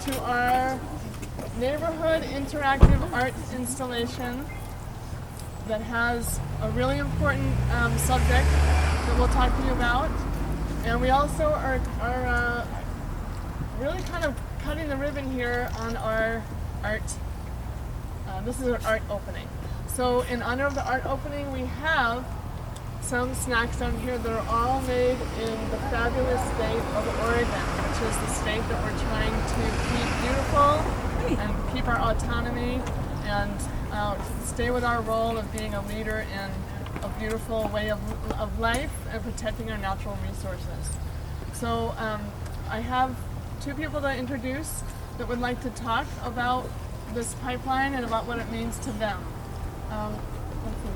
to our neighborhood interactive art installation that has a really important subject that we'll talk to you about. And we also are really kind of cutting the ribbon here on our art. This is our art opening. So in honor of the art opening, we have some snacks down here that are all made in the fabulous state of Oregon, which is the state that we're trying to keep beautiful and keep our autonomy and stay with our role of being a leader in a beautiful way of life and protecting our natural resources. So I have two people to introduce that would like to talk about this pipeline and about what it means to them. Let's see.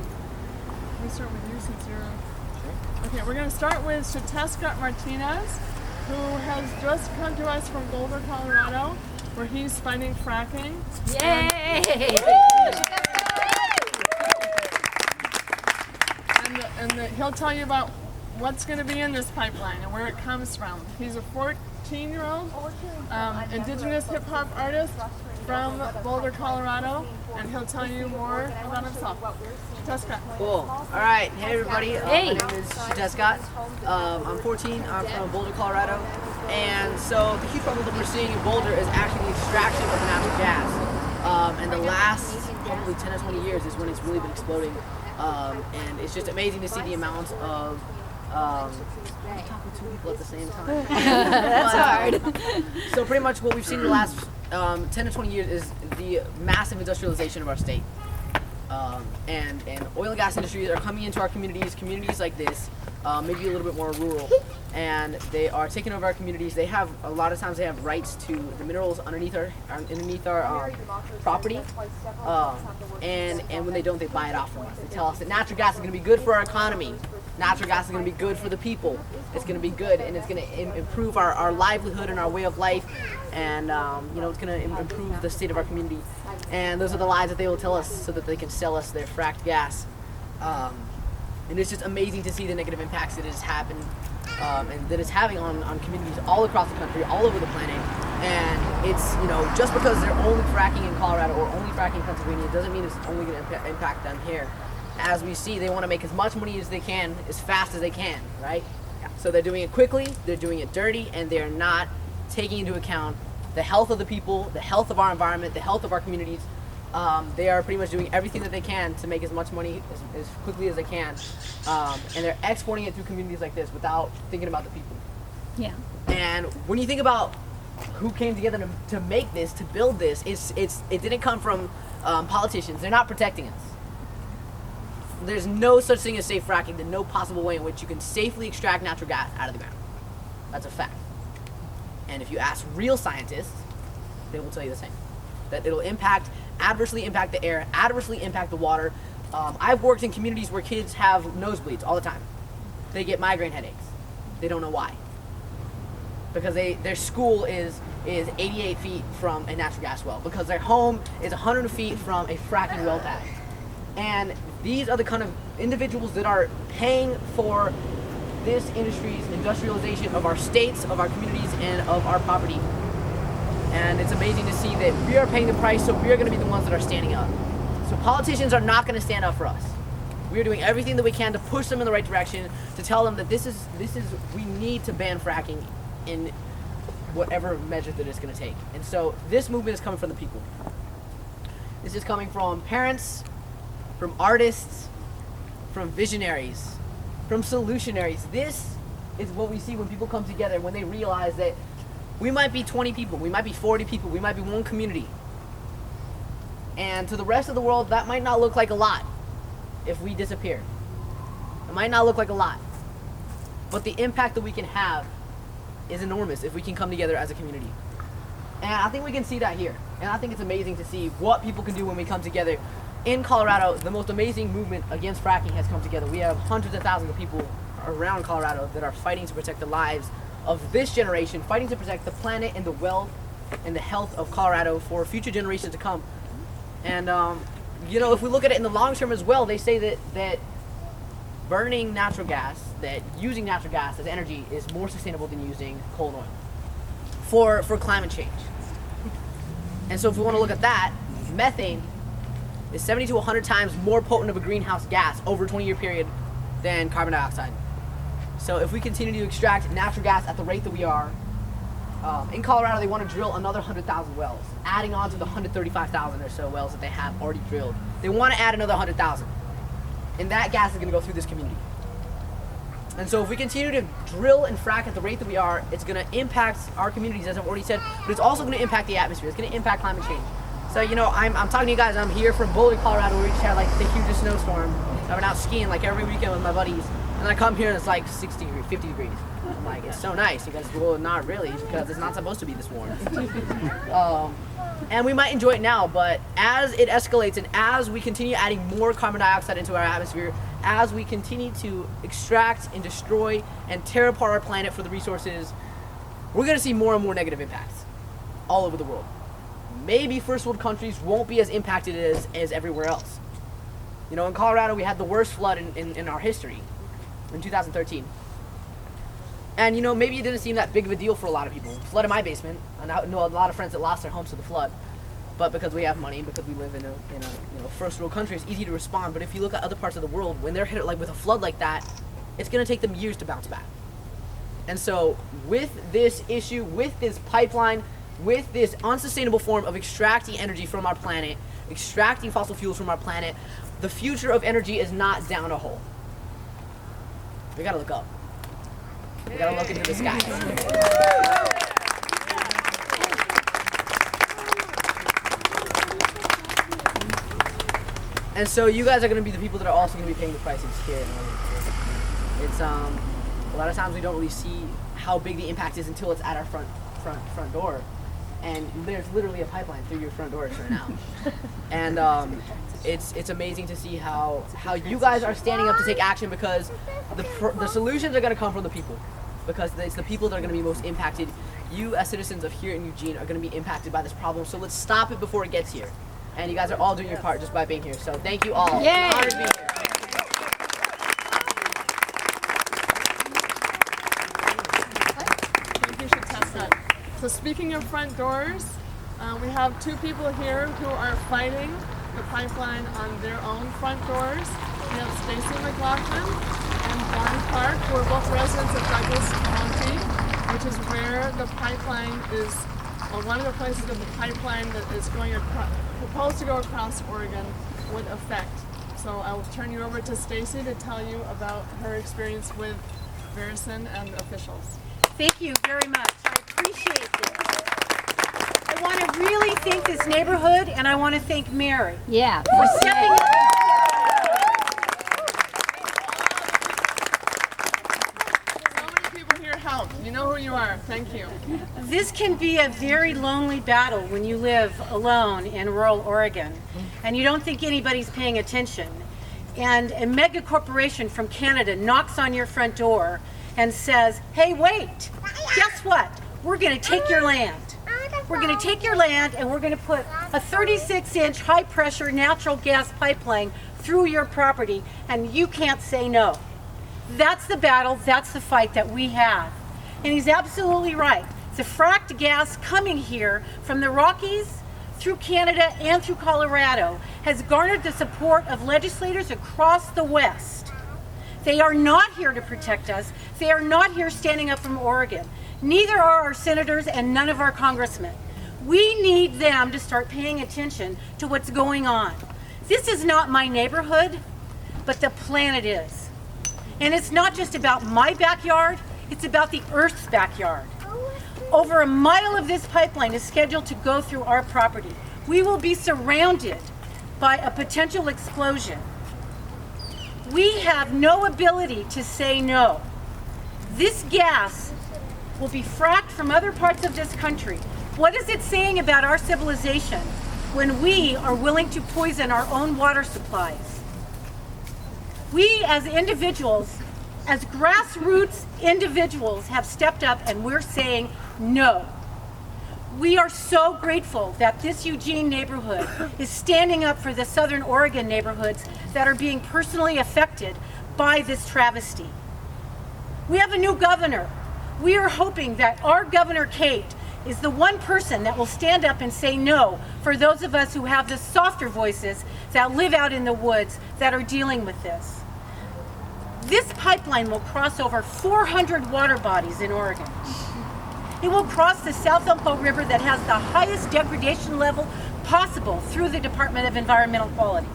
Let me start with you since you're... Okay, we're going to start with Xiuhtezcatl Martinez, who has just come to us from Boulder, Colorado, where he's fighting fracking. Yay! And he'll tell you about what's going to be in this pipeline and where it comes from. He's a 14-year-old indigenous hip-hop artist from Boulder, Colorado, and he'll tell you more about himself. Xiuhtezcatl. Cool. All right. Hey, everybody. Hey. My name is Xiuhtezcatl. I'm 14. I'm from Boulder, Colorado. And so the huge problem that we're seeing in Boulder is actually the extraction of natural gas. And the last probably 10 or 20 years is when it's really been exploding. And it's just amazing to see the amount of I'm talking to people at the same time. That's hard. So pretty much what we've seen in the last 10 to 20 years is the massive industrialization of our state. And oil and gas industries are coming into our communities like this, maybe a little bit more rural, and they are taking over our communities. They have, a lot of times they have rights to the minerals underneath our property, and when they don't, they buy it off from us. They tell us that natural gas is going to be good for our economy. Natural gas is going to be good for the people. It's going to be good, and it's going to improve our livelihood and our way of life, and it's going to improve the state of our community. And those are the lies that they will tell us so that they can sell us their fracked gas. And it's just amazing to see the negative impacts that it has happened and that it's having on communities all across the country, all over the planet. And it's, just because they're only fracking in Colorado or only fracking in Pennsylvania, it doesn't mean it's only going to impact them here. As we see, they want to make as much money as they can, as fast as they can, right? So they're doing it quickly, they're doing it dirty, and they're not taking into account the health of the people, the health of our environment, the health of our communities. They are pretty much doing everything that they can to make as much money as quickly as they can. And they're exporting it through communities like this without thinking about the people. Yeah. And when you think about who came together to make this, to build this, it didn't come from politicians. They're not protecting us. There's no such thing as safe fracking. There's no possible way in which you can safely extract natural gas out of the ground. That's a fact. And if you ask real scientists, they will tell you the same. That it'll adversely impact the air, adversely impact the water. I've worked in communities where kids have nosebleeds all the time. They get migraine headaches. They don't know why. Because their school is 88 feet from a natural gas well. Because their home is 100 feet from a fracking well pad. And these are the kind of individuals that are paying for this industry's industrialization of our states, of our communities, and of our property. And it's amazing to see that we are paying the price, so we are going to be the ones that are standing up. So politicians are not going to stand up for us. We are doing everything that we can to push them in the right direction, to tell them that we need to ban fracking in whatever measure that it's going to take. And so this movement is coming from the people. This is coming from parents, from artists, from visionaries, from solutionaries. This is what we see when people come together, when they realize that we might be 20 people, we might be 40 people, we might be one community. And to the rest of the world, that might not look like a lot if we disappear. It might not look like a lot. But the impact that we can have is enormous if we can come together as a community. And I think we can see that here. And I think it's amazing to see what people can do when we come together. In Colorado, the most amazing movement against fracking has come together. We have hundreds of thousands of people around Colorado that are fighting to protect the lives of this generation, fighting to protect the planet and the wealth and the health of Colorado for future generations to come. And if we look at it in the long term as well, they say that burning natural gas, that using natural gas as energy is more sustainable than using coal and oil for climate change. And so if we want to look at that, methane is 70 to 100 times more potent of a greenhouse gas over a 20-year period than carbon dioxide. So if we continue to extract natural gas at the rate that we are, in Colorado they want to drill another 100,000 wells, adding on to the 135,000 or so wells that they have already drilled. They want to add another 100,000. And that gas is going to go through this community. And so if we continue to drill and frack at the rate that we are, it's going to impact our communities, as I've already said, but it's also going to impact the atmosphere. It's going to impact climate change. So, you know, I'm talking to you guys. I'm here from Boulder, Colorado, where we just had like the hugest snowstorm. I've been out skiing like every weekend with my buddies. And then I come here and it's like 60 degrees, 50 degrees. I'm like, it's so nice. You guys, well, not really, because it's not supposed to be this warm. And we might enjoy it now, but as it escalates and as we continue adding more carbon dioxide into our atmosphere, as we continue to extract and destroy and tear apart our planet for the resources, we're going to see more and more negative impacts all over the world. Maybe first world countries won't be as impacted as everywhere else. You know, in Colorado, we had the worst flood in our history in 2013. And, you know, maybe it didn't seem that big of a deal for a lot of people. Flood in my basement. And I know a lot of friends that lost their homes to the flood. But because we have money, because we live in a first world country, it's easy to respond. But if you look at other parts of the world, when they're hit like with a flood like that, it's going to take them years to bounce back. And so with this issue, with this pipeline, with this unsustainable form of extracting energy from our planet, extracting fossil fuels from our planet, the future of energy is not down a hole. We got to look up. We gotta look into the sky. And so you guys are gonna be the people that are also gonna be paying the price of here. It's a lot of times we don't really see how big the impact is until it's at our front door, and there's literally a pipeline through your front doors right now. And it's amazing to see how you guys are standing up to take action, because the solutions are going to come from the people, because it's the people that are going to be most impacted. You as citizens of here in Eugene are going to be impacted by this problem, so let's stop it before it gets here. And you guys are all doing your part just by being here, so thank you all. Yay. It's an honor to be here. Thank you, Xiuhtezcatl. So speaking of front doors, we have two people here who are fighting the pipeline on their own front doors. We have Stacey McLaughlin and Clarke, who are both residents of Douglas County, which is where the pipeline is, or one of the places of the pipeline that is going across, proposed to go across Oregon would affect. So I will turn you over to Stacey to tell you about her experience with Verison and officials. Thank you very much. I appreciate this. I want to really thank this neighborhood, and I want to thank Mary Yeah. for stepping up. So many people here help. You know who you are. Thank you. This can be a very lonely battle when you live alone in rural Oregon, and you don't think anybody's paying attention. And a mega corporation from Canada knocks on your front door and says, hey, wait, guess what? We're going to take your land. We're going to take your land and we're going to put a 36-inch high-pressure natural gas pipeline through your property, and you can't say no. That's the battle, that's the fight that we have. And he's absolutely right. The fracked gas coming here from the Rockies through Canada and through Colorado has garnered the support of legislators across the West. They are not here to protect us. They are not here standing up from Oregon. Neither are our senators and none of our congressmen. We need them to start paying attention to what's going on. This is not my neighborhood, but the planet is. And it's not just about my backyard, it's about the Earth's backyard. Over a mile of this pipeline is scheduled to go through our property. We will be surrounded by a potential explosion. We have no ability to say no. This gas will be fracked from other parts of this country. What is it saying about our civilization when we are willing to poison our own water supplies? We as individuals, as grassroots individuals, have stepped up and we're saying no. We are so grateful that this Eugene neighborhood is standing up for the Southern Oregon neighborhoods that are being personally affected by this travesty. We have a new governor. We are hoping that our Governor Kate is the one person that will stand up and say no for those of us who have the softer voices that live out in the woods that are dealing with this. This pipeline will cross over 400 water bodies in Oregon. It will cross the South Umpqua River that has the highest degradation level possible through the Department of Environmental Quality.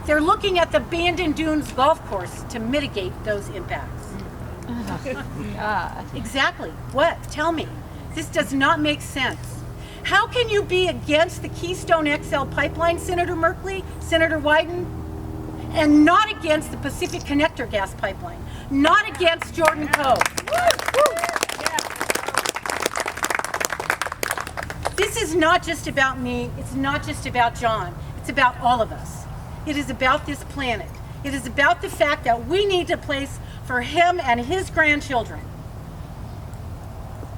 They're looking at the Bandon Dunes golf course to mitigate those impacts. Exactly. What? Tell me. This does not make sense. How can you be against the Keystone XL pipeline, Senator Merkley, Senator Wyden, and not against the Pacific Connector gas pipeline, not against Jordan Cove? This is not just about me, it's not just about John, it's about all of us. It is about this planet. It is about the fact that we need a place for him and his grandchildren.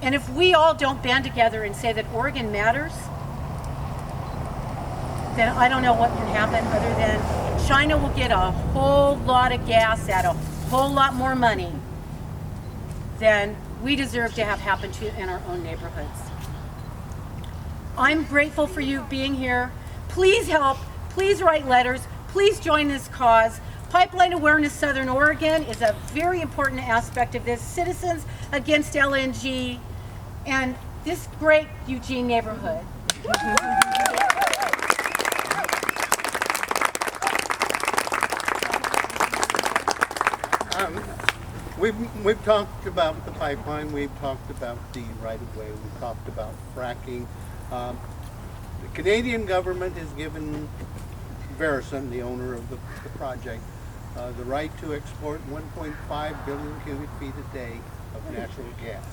And if we all don't band together and say that Oregon matters, then I don't know what can happen other than China will get a whole lot of gas at a whole lot more money than we deserve to have happen to in our own neighborhoods. I'm grateful for you being here. Please help, please write letters, please join this cause. Pipeline Awareness Southern Oregon is a very important aspect of this. Citizens Against LNG and this great Eugene neighborhood. We've talked about the pipeline, we've talked about the right-of-way, we've talked about fracking. The Canadian government has given Veresen, the owner of the project, the right to export 1.5 billion cubic feet a day of natural gas.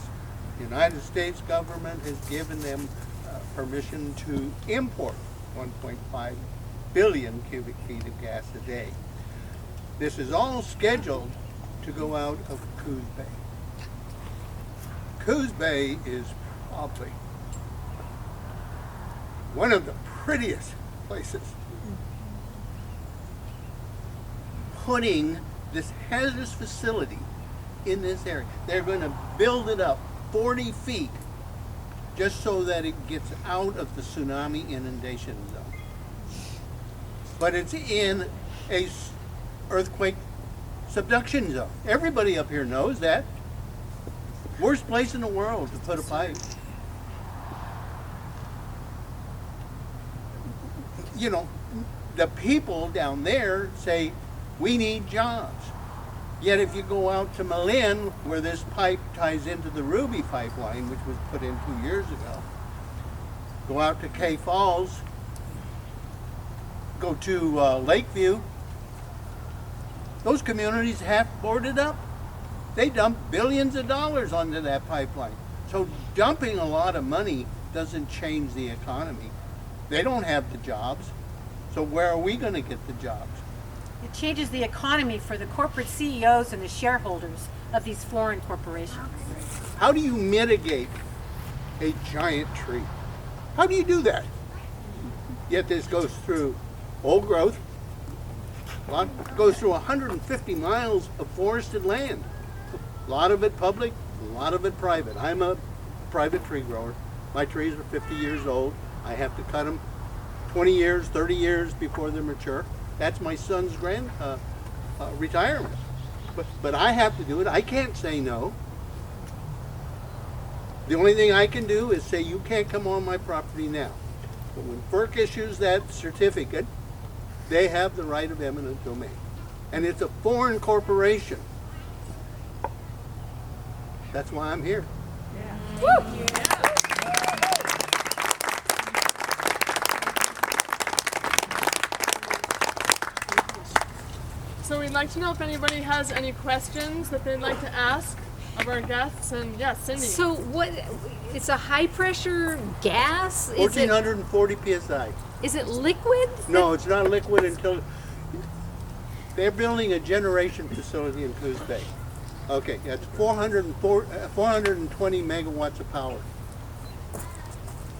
The United States government has given them permission to import 1.5 billion cubic feet of gas a day. This is all scheduled to go out of Coos Bay. Coos Bay is probably one of the prettiest places. Putting this hazardous facility in this area. They're going to build it up 40 feet just so that it gets out of the tsunami inundation zone. But it's in a earthquake subduction zone. Everybody up here knows that. Worst place in the world to put a pipe. You know, the people down there say, we need jobs. Yet if you go out to Malin, where this pipe ties into the Ruby pipeline, which was put in 2 years ago, go out to Kay Falls, go to Lakeview, those communities half boarded up. They dump billions of dollars onto that pipeline. So dumping a lot of money doesn't change the economy. They don't have the jobs. So where are we going to get the jobs? It changes the economy for the corporate CEOs and the shareholders of these foreign corporations. How do you mitigate a giant tree? How do you do that? Yet this goes through old growth, goes through 150 miles of forested land. A lot of it public, a lot of it private. I'm a private tree grower. My trees are 50 years old. I have to cut them 20 years, 30 years before they're mature. That's my son's retirement. But I have to do it. I can't say no. The only thing I can do is say, you can't come on my property now. But when FERC issues that certificate, they have the right of eminent domain. And it's a foreign corporation. That's why I'm here. So we'd like to know if anybody has any questions that they'd like to ask of our guests. And yes, Cindy. So what? It's a high pressure gas. Is it? 1440 psi. Is it liquid? No, it's not liquid until they're building a generation facility in Coos Bay. Okay, that's 420 megawatts of power.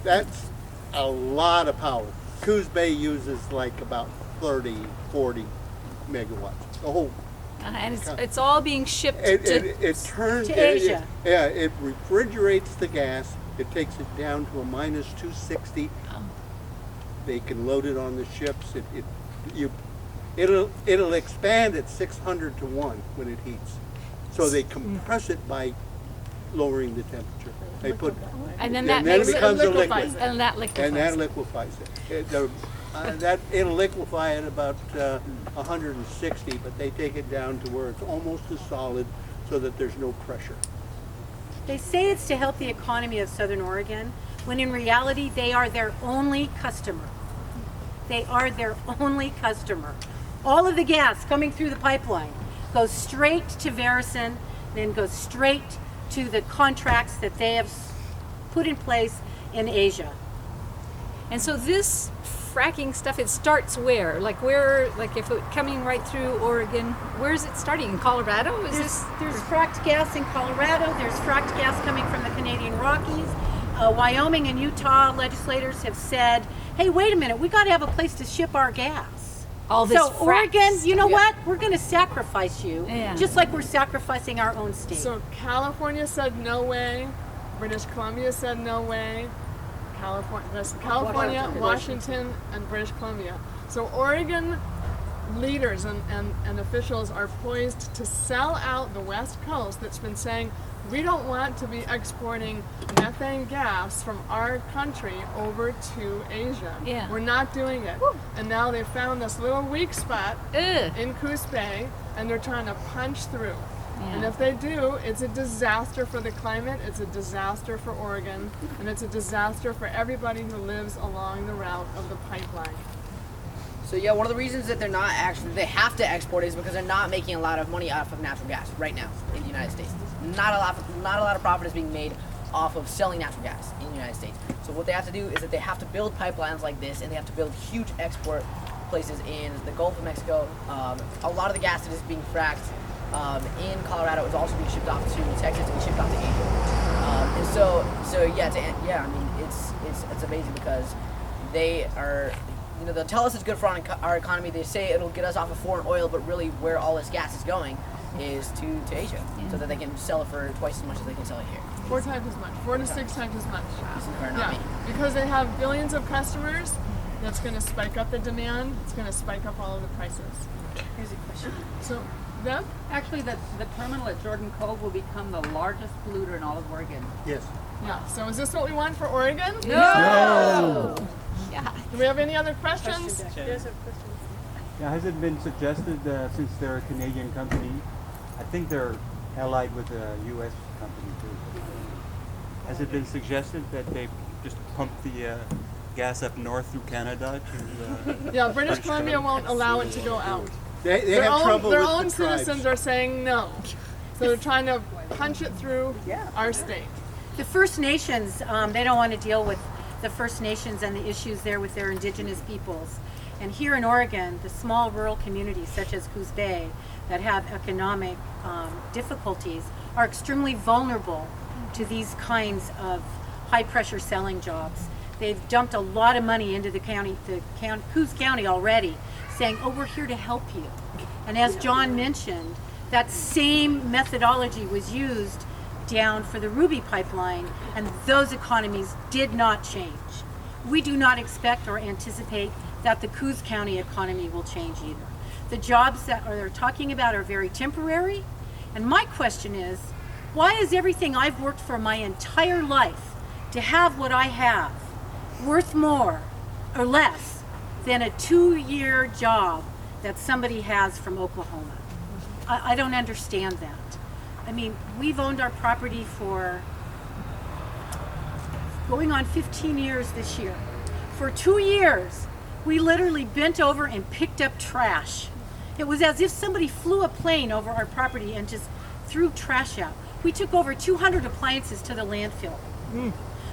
That's a lot of power. Coos Bay uses like about 30, 40 megawatts. And it's all being shipped it turns to Asia. It refrigerates the gas. It takes it down to a minus 260. They can load it on the ships. It'll expand at 600 to 1 when it heats. So they compress it by lowering the temperature. They put, And then and that then makes it becomes a liquefies liquid. it. and that liquefies. And that liquefies it. It'll liquefy at about 160, but they take it down to where it's almost as solid so that there's no pressure. They say it's to help the economy of Southern Oregon, when in reality they are their only customer. They are their only customer. All of the gas coming through the pipeline goes straight to Veresen, then goes straight to the contracts that they have put in place in Asia. And so this fracking stuff, it starts where? Like if it coming right through Oregon, where is it starting? In Colorado? There's fracked gas in Colorado. There's fracked gas coming from the Canadian Rockies. Wyoming and Utah legislators have said, hey, wait a minute, we got to have a place to ship our gas. all this So frack Oregon, you know stuff. what? We're going to sacrifice you, Yeah. just like we're sacrificing our own state. So California said no way. British Columbia said no way. California, Washington, and British Columbia. So Oregon leaders and officials are poised to sell out the West Coast that's been saying, we don't want to be exporting methane gas from our country over to Asia. Yeah. We're not doing it. And now they found this little weak spot Ugh. in Coos Bay, and they're trying to punch through. And Yeah. if they do, it's a disaster for the climate, it's a disaster for Oregon, and it's a disaster for everybody who lives along the route of the pipeline. So yeah, one of the reasons that they have to export is because they're not making a lot of money off of natural gas right now in the United States. Not a lot of profit is being made off of selling natural gas in the United States. So what they have to do is that they have to build pipelines like this, and they have to build huge export places in the Gulf of Mexico. A lot of the gas that is being fracked in Colorado is also being shipped off to Texas and shipped off to Asia. And so I mean, it's amazing because they are. You know, they'll tell us it's good for our economy. They say it'll get us off of foreign oil, but really where all this gas is going is to Asia, so that they can sell it for twice as much as they can sell it here. 4 times as much, 4 to 6 times as much. This is where not Yeah, me. because they have billions of customers, that's going to spike up the demand, it's going to spike up all of the prices. Here's a question. So, Bev? Actually, the terminal at Jordan Cove will become the largest polluter in all of Oregon. Yes. Yeah, so is this what we want for Oregon? No. Yeah. Do we have any other questions? Yeah, has it been suggested, since they're a Canadian company, I think they're allied with a U.S. company too. Has it been suggested that they just pump the gas up north through Canada to? Yeah, British Columbia won't allow it to go out. They Their have trouble own with the citizens tribes. are saying no. So they're trying to punch it through our state. The First Nations, they don't want to deal with the First Nations and the issues there with their indigenous peoples. And here in Oregon, the small rural communities such as Coos Bay that have economic difficulties are extremely vulnerable to these kinds of high pressure selling jobs. They've dumped a lot of money into the Coos County already, saying, oh, we're here to help you. And as John mentioned, that same methodology was used down for the Ruby pipeline, and those economies did not change. We do not expect or anticipate that the Coos County economy will change either. The jobs that they're talking about are very temporary, and my question is, why is everything I've worked for my entire life to have what I have worth more or less than a 2-year job that somebody has from Oklahoma? I don't understand that. I mean, we've owned our property for going on 15 years this year. For 2 years, we literally bent over and picked up trash. It was as if somebody flew a plane over our property and just threw trash out. We took over 200 appliances to the landfill.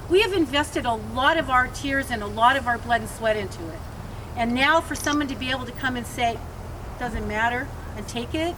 We have invested a lot of our tears and a lot of our blood and sweat into it. And now for someone to be able to come and say, doesn't matter, and take it,